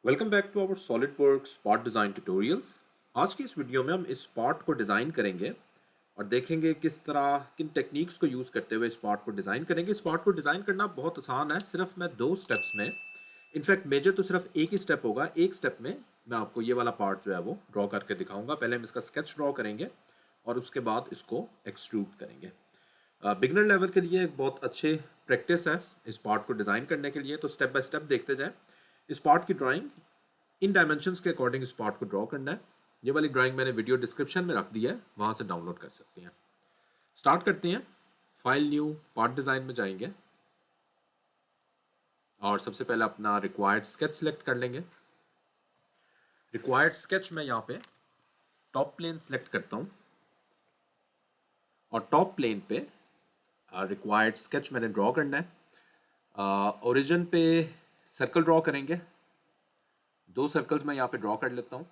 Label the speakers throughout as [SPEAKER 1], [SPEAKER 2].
[SPEAKER 1] Welcome back to our SolidWorks part design tutorials. आज की इस वीडियो में हम इस पार्ट को डिज़ाइन करेंगे और देखेंगे किस तरह किन टेक्निक्स को यूज़ करते हुए इस पार्ट को डिज़ाइन करेंगे। इस पार्ट को डिज़ाइन करना बहुत आसान है, सिर्फ मैं दो स्टेप्स में, इनफैक्ट मेजर तो सिर्फ एक ही स्टेप होगा। एक स्टेप में मैं आपको ये वाला पार्ट जो है वो ड्रॉ करके दिखाऊंगा। पहले हम इसका स्केच ड्रॉ करेंगे और उसके बाद इसको एक्सट्रूड करेंगे। बिगनर लेवल के लिए एक बहुत अच्छे प्रैक्टिस है इस पार्ट को डिज़ाइन करने के लिए। तो स्टेप बाय स्टेप देखते जाएं। इस पार्ट की ड्राइंग इन डायमेंशंस के अकॉर्डिंग इस पार्ट को ड्रॉ करना है। ये वाली ड्राइंग मैंने वीडियो डिस्क्रिप्शन में रख दी है, वहां से डाउनलोड कर सकते हैं। स्टार्ट करते हैं। फाइल न्यू पार्ट डिज़ाइन में जाएंगे और सबसे पहले अपना रिक्वायर्ड स्केच सेलेक्ट कर लेंगे। रिक्वायर्ड स्केच में यहाँ पे टॉप प्लेन सेलेक्ट करता हूँ और टॉप प्लेन पे रिक्वायर्ड स्केच मैंने ड्रॉ करना है। ओरिजिन पे सर्कल ड्रॉ करेंगे। दो सर्कल्स मैं यहाँ पे ड्रॉ कर लेता हूँ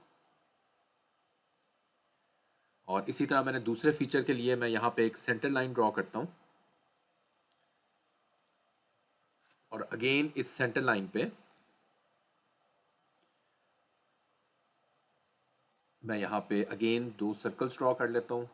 [SPEAKER 1] और इसी तरह मैंने दूसरे फीचर के लिए मैं यहाँ पे एक सेंटर लाइन ड्रॉ करता हूँ और अगेन इस सेंटर लाइन पे मैं यहाँ पे अगेन दो सर्कल्स ड्रॉ कर लेता हूँ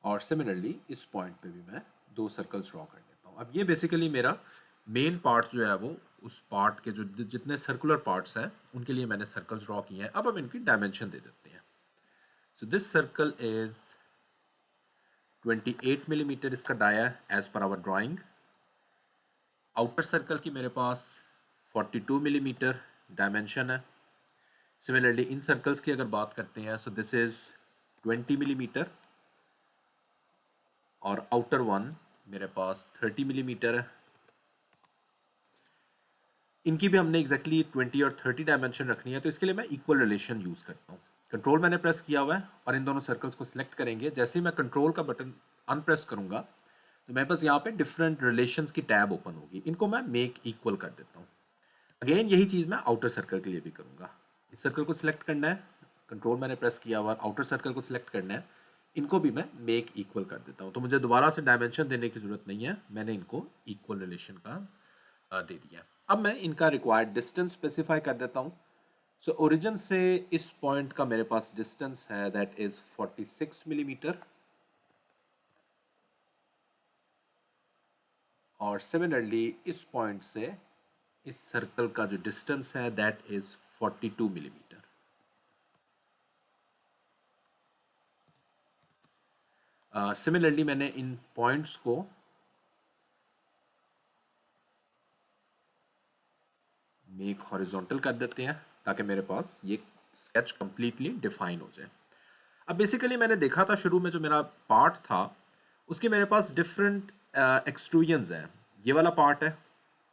[SPEAKER 1] और सिमिलरली इस पॉइंट पे भी मैं दो सर्कल्स ड्रॉ कर लेता हूँ। अब ये बेसिकली मेरा मेन पार्ट जो है वो उस पार्ट के जो जितने सर्कुलर पार्ट्स हैं उनके लिए मैंने सर्कल्स ड्रॉ किए हैं। अब हम इनकी डायमेंशन दे देते हैं। So this circle is 28 millimetre इसका डाया एज पर आवर ड्राइंग। आउटर सर्कल की मेरे पास 42 मिलीमीटर डायमेंशन है। सिमिलरली इन सर्कल्स की अगर बात करते हैं सो दिस इज 20 मिलीमीटर और आउटर वन मेरे पास 30 मिलीमीटर है। इनकी भी हमने एग्जैक्टली 20 और 30 डायमेंशन रखनी है, तो इसके लिए मैं इक्वल रिलेशन यूज़ करता हूँ। कंट्रोल मैंने प्रेस किया हुआ है और इन दोनों सर्कल्स को सिलेक्ट करेंगे। जैसे ही मैं कंट्रोल का बटन अनप्रेस करूँगा तो मेरे पास यहाँ पे डिफरेंट रिलेशंस की टैब ओपन होगी। इनको मैं मेक इक्वल कर देता हूँ। अगेन यही चीज़ मैं आउटर सर्कल के लिए भी करूँगा। इस सर्कल को सिलेक्ट करना है, कंट्रोल मैंने प्रेस किया हुआ, आउटर सर्कल को सिलेक्ट करना है, इनको भी मैं मेक इक्वल कर देता हूँ। तो मुझे दोबारा से डायमेंशन देने की ज़रूरत नहीं है, मैंने इनको इक्वल रिलेशन का दे दिया। अब मैं इनका रिक्वायर्ड डिस्टेंस स्पेसिफाई कर देता हूँ। सो ओरिजिन से इस पॉइंट का मेरे पास डिस्टेंस है दैट इज 46 मिलीमीटर और सिमिलरली इस पॉइंट से इस सर्कल का जो डिस्टेंस है दैट इज 42 मिलीमीटर। सिमिलरली मैंने इन पॉइंट्स को मेक हॉरिजॉन्टल कर देते हैं ताकि मेरे पास ये स्केच कंप्लीटली डिफाइन हो जाए। अब बेसिकली मैंने देखा था शुरू में जो मेरा पार्ट था उसके मेरे पास डिफरेंट एक्सट्रूजन्स हैं। ये वाला पार्ट है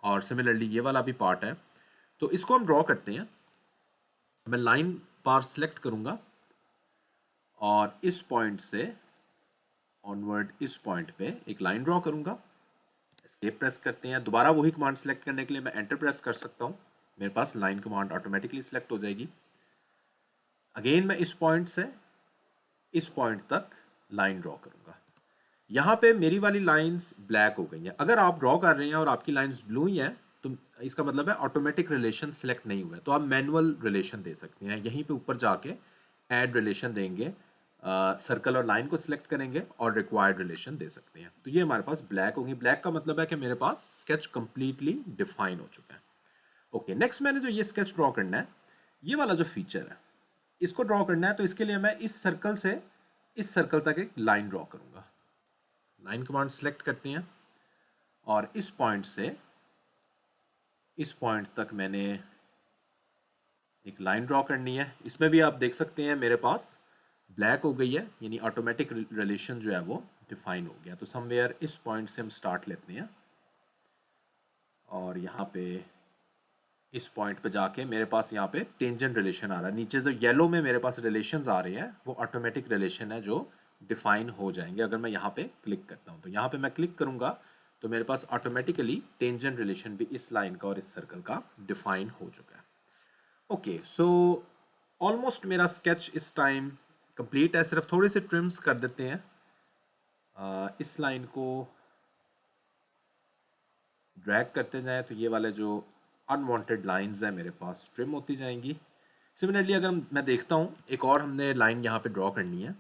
[SPEAKER 1] और सिमिलरली ये वाला भी पार्ट है। तो इसको हम ड्रॉ करते हैं। मैं लाइन बार सिलेक्ट करूंगा और इस पॉइंट से ऑनवर्ड इस पॉइंट पे एक लाइन ड्रॉ करूंगा। एस्केप प्रेस करते हैं। दोबारा वही कमांड सेलेक्ट करने के लिए मैं एंटर प्रेस कर सकता हूँ। मेरे पास लाइन कमांड ऑटोमेटिकली सिलेक्ट हो जाएगी। अगेन मैं इस पॉइंट से इस पॉइंट तक लाइन ड्रॉ करूंगा। यहाँ पे मेरी वाली लाइंस ब्लैक हो गई हैं। अगर आप ड्रॉ कर रहे हैं और आपकी लाइंस ब्लू ही हैं तो इसका मतलब है ऑटोमेटिक रिलेशन सिलेक्ट नहीं हुआ है, तो आप मैनुअल रिलेशन दे सकते हैं। यहीं पे ऊपर जाके ऐड रिलेशन देंगे, सर्कल और लाइन को सिलेक्ट करेंगे और रिक्वायर्ड रिलेशन दे सकते हैं। तो ये हमारे पास ब्लैक होगी। ब्लैक का मतलब है कि मेरे पास स्केच कंप्लीटली डिफाइन हो चुका है। ओके, नेक्स्ट मैंने जो ये स्केच ड्रॉ करना है, ये वाला जो फीचर है इसको ड्रॉ करना है। तो इसके लिए मैं इस सर्कल से इस सर्कल तक एक लाइन ड्रॉ करूंगा। लाइन कमांड सेलेक्ट करते हैं और इस पॉइंट से इस पॉइंट तक मैंने एक लाइन ड्रॉ करनी है। इसमें भी आप देख सकते हैं मेरे पास ब्लैक हो गई है, यानी ऑटोमेटिक रिलेशन जो है वो डिफाइन हो गया। तो समवेयर इस पॉइंट से हम स्टार्ट लेते हैं और यहाँ पे इस पॉइंट पे जाके मेरे पास यहाँ पे टेंजेंट रिलेशन आ रहा है। नीचे जो येलो में मेरे पास रिलेशंस आ रहे हैं वो ऑटोमेटिक रिलेशन है जो डिफाइन हो जाएंगे अगर मैं यहाँ पे क्लिक करता हूँ। तो यहाँ पे मैं क्लिक करूँगा तो मेरे पास ऑटोमेटिकली टेंजेंट रिलेशन भी इस लाइन का और इस सर्कल का डिफाइन हो चुका है। ओके, सो ऑलमोस्ट मेरा स्केच इस टाइम कंप्लीट है। सिर्फ थोड़े से ट्रिम्स कर देते हैं। इस लाइन को ड्रैग करते जाएं तो ये वाले जो अनवांटेड लाइंस है मेरे पास ट्रिम होती जाएंगी। सिमिलरली अगर मैं देखता हूँ एक और हमने लाइन यहाँ पे ड्रॉ करनी है।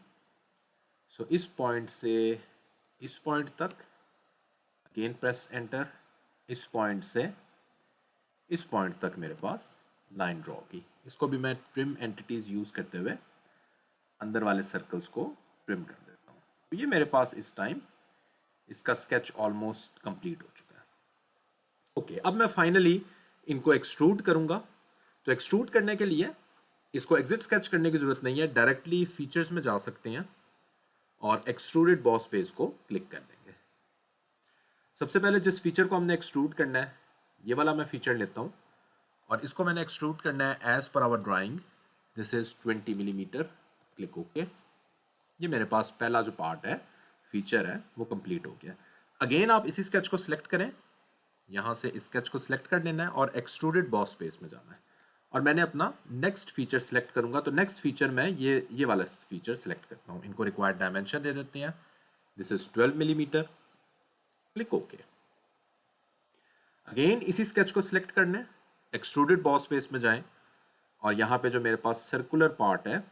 [SPEAKER 1] सो इस पॉइंट से इस पॉइंट तक, अगेन प्रेस एंटर, इस पॉइंट से इस पॉइंट तक मेरे पास लाइन ड्रॉ की। इसको भी मैं ट्रिम एंटिटीज यूज करते हुए अंदर वाले सर्कल्स को ट्रिम कर देता हूँ। तो ये मेरे पास इस टाइम इसका स्केच ऑलमोस्ट कंप्लीट हो चुका है। ओके, अब मैं फाइनली इनको एक्सट्रूड करूंगा। तो एक्सट्रूड करने के लिए इसको एग्जिट स्केच करने की जरूरत नहीं है, डायरेक्टली फीचर्स में जा सकते हैं और एक्सट्रूडेड बॉस बेस को क्लिक कर देंगे। सबसे पहले जिस फीचर को हमने एक्सट्रूड करना है, ये वाला मैं फीचर लेता हूँ और इसको मैंने एक्सट्रूड करना है एज पर our drawing. This is 20 millimetre. Click okay. ये मेरे पास पहला जो पार्ट है, फीचर है, वो कंप्लीट हो गया। अगेन आप इसी स्केच को सिलेक्ट करें, यहाँ से स्केच को सिलेक्ट कर लेना है और एक्सट्रूडेड बॉस बेस में जाना है और मैंने अपना नेक्स्ट फीचर सिलेक्ट करूंगा। तो नेक्स्ट फीचर में ये वाला फीचर सिलेक्ट करता हूँ। इनको रिक्वायर्ड डायमेंशन दे देते हैं। This is 12 millimetre. Click okay. Again इसी स्केच को सिलेक्ट करना है, एक्सट्रूडेड बॉस बेस में जाएं और यहाँ पे जो मेरे पास सर्कुलर पार्ट है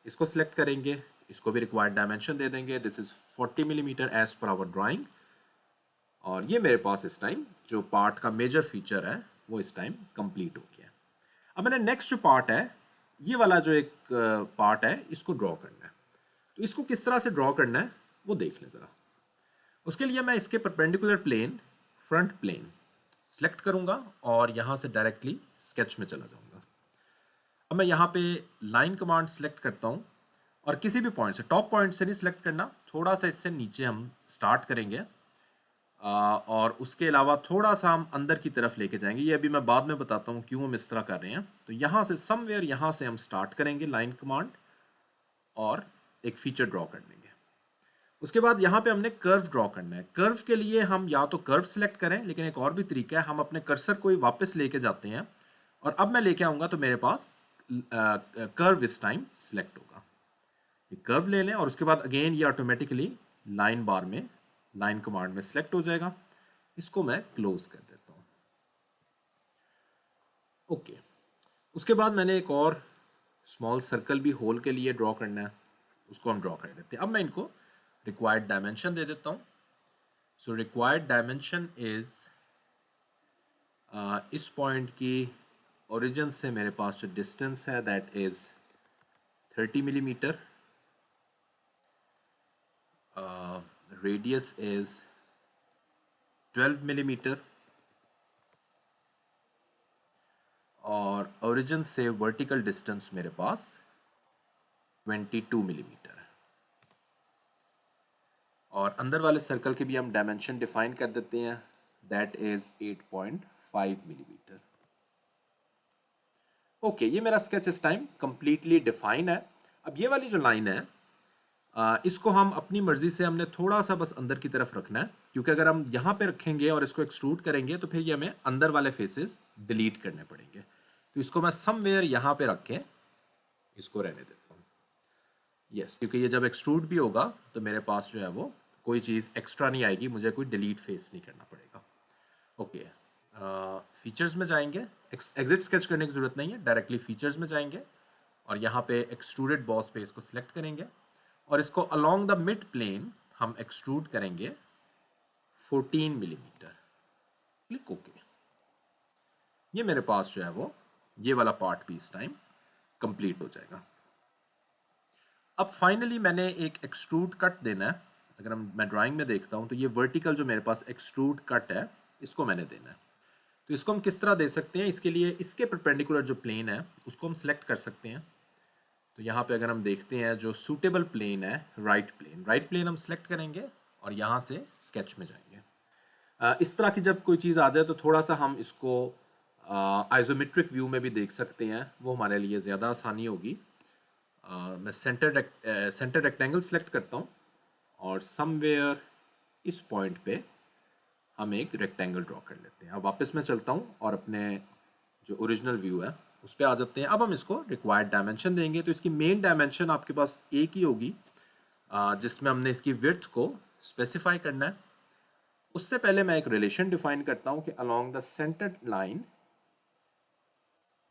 [SPEAKER 1] इसको सिलेक्ट करेंगे, इसको भी रिक्वायर्ड डायमेंशन दे देंगे। दिस इज 40 मिलीमीटर एज पर आवर ड्राइंग और ये मेरे पास इस टाइम जो पार्ट का मेजर फीचर है वो इस टाइम कंप्लीट हो गया। अब मैंने नेक्स्ट जो पार्ट है, ये वाला जो एक पार्ट है, इसको ड्रॉ करना है। तो इसको किस तरह से ड्रॉ करना है वो देख लें ज़रा। उसके लिए मैं इसके perpendicular plane, front plane select करूंगा और यहाँ से डायरेक्टली स्केच में चला जाऊंगा। अब मैं यहाँ पे लाइन कमांड सेलेक्ट करता हूँ और किसी भी पॉइंट से, टॉप पॉइंट से नहीं सिलेक्ट करना, थोड़ा सा इससे नीचे हम स्टार्ट करेंगे और उसके अलावा थोड़ा सा हम अंदर की तरफ लेके जाएंगे। ये अभी मैं बाद में बताता हूँ क्यों हम इस तरह कर रहे हैं। तो यहाँ से समवेयर यहाँ से हम स्टार्ट करेंगे लाइन कमांड और एक फीचर ड्रॉ कर लेंगे। उसके बाद यहाँ पे हमने कर्व ड्रॉ करना है। कर्व के लिए हम या तो कर्व सेलेक्ट करें, लेकिन एक और भी तरीका है, हम अपने कर्सर को ही वापस लेके जाते हैं और अब मैं लेके आऊँगा तो मेरे पास कर्व इस टाइम सिलेक्ट होगा। ये कर्व ले लें और उसके बाद अगेन ये ऑटोमेटिकली लाइन बार में, लाइन कमांड में सिलेक्ट हो जाएगा। इसको मैं क्लोज कर देता हूँ। ओके, उसके बाद मैंने एक और स्मॉल सर्कल भी होल के लिए ड्रॉ करना है, उसको हम ड्रॉ कर देते हैं। अब मैं इनको रिक्वायर्ड डायमेंशन दे देता हूँ। सो रिक्वायर्ड डायमेंशन इज इस पॉइंट की ओरिजिन से मेरे पास जो डिस्टेंस है that is 30 millimetre. Radius is 12 millimetre और ओरिजिन से वर्टिकल डिस्टेंस मेरे पास 22 मिलीमीटर है। और अंदर वाले सर्कल के भी हम डायमेंशन डिफाइन कर देते हैं, दैट इज 8.5 मिलीमीटर। ओके, ये मेरा स्केच इस टाइम कंप्लीटली डिफाइन है। अब ये वाली जो लाइन है, इसको हम अपनी मर्जी से, हमने थोड़ा सा बस अंदर की तरफ रखना है, क्योंकि अगर हम यहाँ पे रखेंगे और इसको एक्सट्रूड करेंगे तो फिर ये हमें अंदर वाले फेसेस डिलीट करने पड़ेंगे। तो इसको मैं समवेयर यहाँ पे रख के इसको रहने देता हूँ। यस, क्योंकि ये जब एक्सट्रूड भी होगा तो मेरे पास जो है वो कोई चीज़ एक्स्ट्रा नहीं आएगी, मुझे कोई डिलीट फेस नहीं करना पड़ेगा। ओके, फीचर्स में जाएंगे, एग्जिट स्केच करने की ज़रूरत नहीं है, डायरेक्टली फीचर्स में जाएंगे और यहाँ पे एक्सट्रूडेड बॉस बेस को सिलेक्ट करेंगे और इसको अलोंग द मिड प्लेन हम एक्सट्रूड करेंगे 14 मिलीमीटर। Click okay. ये मेरे पास जो है वो ये वाला पार्ट भी इस टाइम कंप्लीट हो जाएगा। अब फाइनली मैंने एक एक्सट्रूड कट देना है। अगर मैं ड्राइंग में देखता हूँ तो ये वर्टिकल जो मेरे पास एक्सट्रूड कट है, इसको मैंने देना है। तो इसको हम किस तरह दे सकते हैं, इसके लिए इसके परपेंडिकुलर जो प्लेन है उसको हम सिलेक्ट कर सकते हैं। तो यहाँ पे अगर हम देखते हैं जो सूटेबल प्लेन है, राइट प्लेन हम सिलेक्ट करेंगे और यहाँ से स्केच में जाएंगे। इस तरह की जब कोई चीज़ आ जाए तो थोड़ा सा हम इसको आइसोमेट्रिक व्यू में भी देख सकते हैं, वो हमारे लिए ज़्यादा आसानी होगी। मैं सेंटर रेक्टेंगल सेलेक्ट करता हूँ और समवेयर इस पॉइंट पे हम एक रेक्टेंगल ड्रॉ कर लेते हैं। अब वापस मैं चलता हूँ और अपने जो ओरिजिनल व्यू है उस पर आ जाते हैं। अब हम इसको रिक्वायर्ड डायमेंशन देंगे। तो इसकी मेन डायमेंशन आपके पास एक ही होगी, जिसमें हमने इसकी विड्थ को स्पेसिफाई करना है। उससे पहले मैं एक रिलेशन डिफाइन करता हूँ कि अलोंग द सेंटर्ड लाइन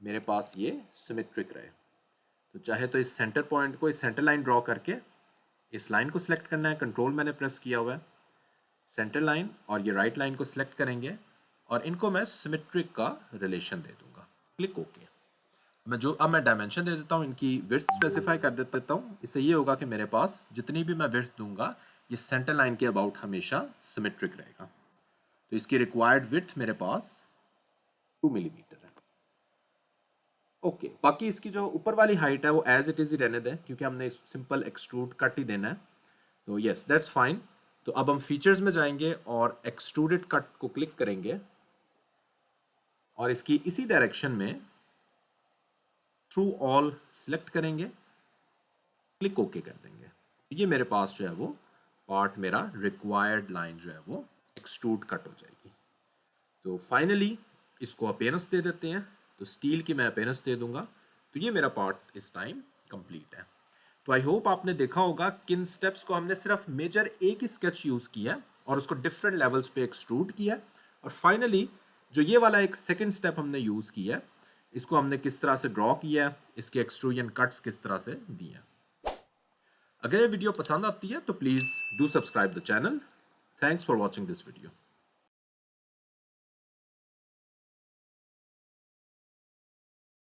[SPEAKER 1] मेरे पास ये सिमेट्रिक रहे। तो चाहे तो इस सेंटर पॉइंट को, इस सेंटर लाइन ड्रॉ करके इस लाइन को सिलेक्ट करना है, कंट्रोल मैंने प्रेस किया हुआ है, सेंटर लाइन और ये राइट लाइन को सिलेक्ट करेंगे और इनको मैं सिमेट्रिक का रिलेशन दे दूंगा, क्लिक ओके। अब मैं डायमेंशन दे देता हूँ, इनकी विड्थ स्पेसिफाई कर देता हूँ। इससे ये होगा कि मेरे पास जितनी भी मैं विड्थ दूंगा ये सेंटर लाइन के अबाउट हमेशा सिमेट्रिक रहेगा। तो इसकी रिक्वायर्ड विड्थ मेरे पास 2 मिलीमीटर है। ओके, बाकी इसकी जो ऊपर वाली हाइट है वो एज इट इज ही रहने दें, क्योंकि हमने सिंपल एक्सट्रूड कट ही देना है। तो यस, दैट्स फाइन। तो अब हम फीचर्स में जाएंगे और एक्सट्रूडेड कट को क्लिक करेंगे और इसकी इसी डायरेक्शन में थ्रू ऑल सिलेक्ट करेंगे, क्लिक ओके कर देंगे। ये मेरे पास जो है वो पार्ट, मेरा रिक्वायर्ड लाइन जो है वो एक्सट्रूड कट हो जाएगी। तो फाइनली इसको अपीयरेंस दे देते हैं। तो स्टील की मैं अपीयरेंस दे दूंगा। तो ये मेरा पार्ट इस टाइम कंप्लीट है। तो आई होप आपने देखा होगा किन स्टेप्स को हमने सिर्फ मेजर एक ही स्केच यूज़ किया और उसको डिफरेंट लेवल्स पे एक्सट्रूड किया, और फाइनली जो ये वाला एक सेकंड स्टेप हमने यूज़ किया, इसको हमने किस तरह से ड्रॉ किया, इसके एक्सट्रूजन कट्स किस तरह से दिए। अगर ये वीडियो पसंद आती है तो please do subscribe the channel. Thanks for watching this video.